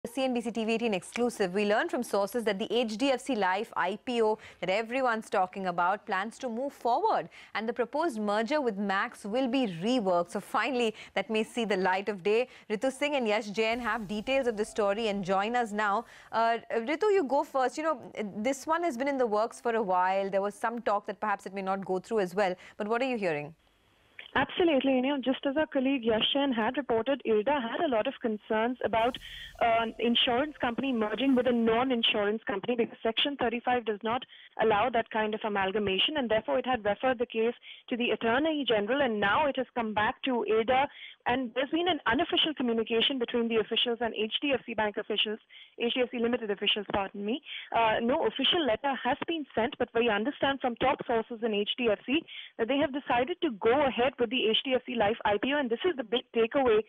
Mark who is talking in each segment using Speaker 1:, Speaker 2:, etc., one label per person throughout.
Speaker 1: CNBC TV 18 exclusive, we learned from sources that the HDFC Life IPO that everyone's talking about plans to move forward, and the proposed merger with Max will be reworked. So finally, that may see the light of day. Ritu Singh and Yash Jain have details of the story and join us now. Ritu, you go first. You know, this one has been in the works for a while. There was some talk that perhaps it may not go through as well. But what are you hearing?
Speaker 2: Absolutely. You know, just as our colleague Yashan had reported, IRDA had a lot of concerns about an insurance company merging with a non-insurance company because Section 35 does not allow that kind of amalgamation, and therefore it had referred the case to the Attorney General, and now it has come back to IRDA, and there's been an unofficial communication between the officials and HDFC Bank officials, HDFC Limited officials, pardon me. No official letter has been sent, but we understand from top sources in HDFC that they have decided to go ahead with the HDFC Life IPO, and this is the big takeaway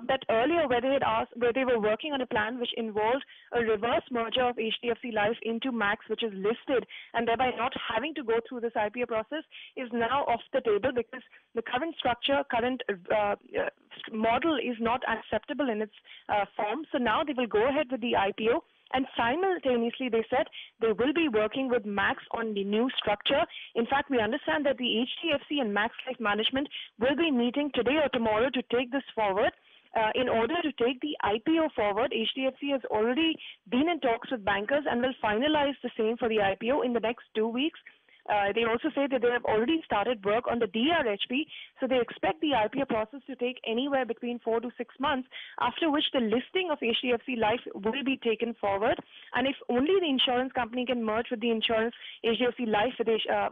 Speaker 2: that earlier where they were working on a plan which involved a reverse merger of HDFC Life into Max, which is listed, and thereby not having to go through this IPO process, is now off the table because the current structure, model is not acceptable in its form. So now they will go ahead with the IPO. And simultaneously, they said they will be working with Max on the new structure. In fact, we understand that the HDFC and Max Life management will be meeting today or tomorrow to take this forward. In order to take the IPO forward, HDFC has already been in talks with bankers and will finalize the same for the IPO in the next 2 weeks. They also say that they have already started work on the DRHP, so they expect the IPO process to take anywhere between 4 to 6 months, after which the listing of HDFC Life will be taken forward. And if only the insurance company can merge with the insurance HDFC Life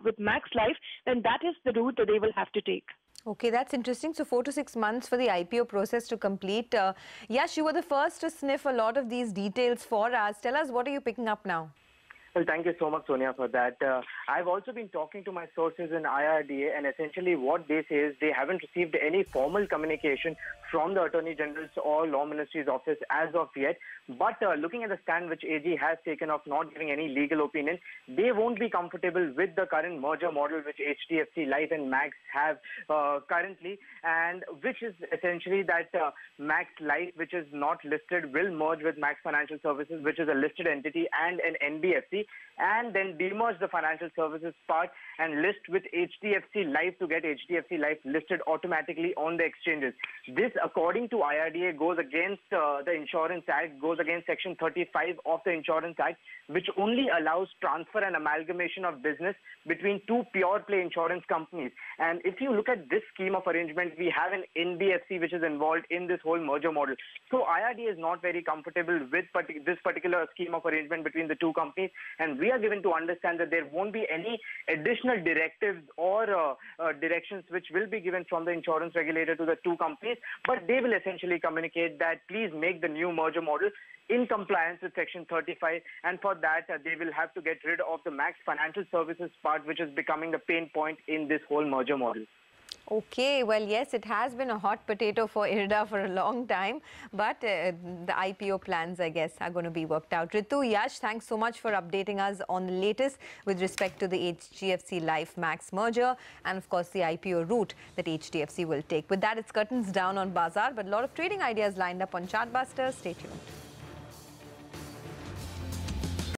Speaker 2: with Max Life, then that is the route that they will have to take.
Speaker 1: Okay, that's interesting. So 4 to 6 months for the IPO process to complete. Yash, you were the first to sniff a lot of these details for us. Tell us, what are you picking up now?
Speaker 3: Well, thank you so much, Sonia, for that. I've also been talking to my sources in IRDA, and essentially what they say is they haven't received any formal communication from the Attorney General's or Law Ministry's office as of yet. But looking at the stand which AG has taken of not giving any legal opinion, they won't be comfortable with the current merger model which HDFC Life and Max have currently, and which is essentially that Max Life, which is not listed, will merge with Max Financial Services, which is a listed entity and an NBFC, and then demerge the financial services part and list with HDFC Life to get HDFC Life listed automatically on the exchanges. This, according to IRDA, goes against the Insurance Act, goes against Section 35 of the Insurance Act, which only allows transfer and amalgamation of business between two pure-play insurance companies. And if you look at this scheme of arrangement, we have an NBFC which is involved in this whole merger model. So IRDA is not very comfortable with this particular scheme of arrangement between the two companies, and we are given to understand that there won't be any additional directives or directions which will be given from the insurance regulator to the two companies, but they will essentially communicate that please make the new merger model in compliance with Section 35, and for that they will have to get rid of the Max Financial Services part, which is becoming the pain point in this whole merger model.
Speaker 1: Okay, well, yes, it has been a hot potato for IRDA for a long time, but the IPO plans, I guess, are going to be worked out. Ritu, Yash, thanks so much for updating us on the latest with respect to the HDFC Life Max merger and, of course, the IPO route that HDFC will take. With that, it's curtains down on Bazaar, but a lot of trading ideas lined up on Chartbuster. Stay tuned.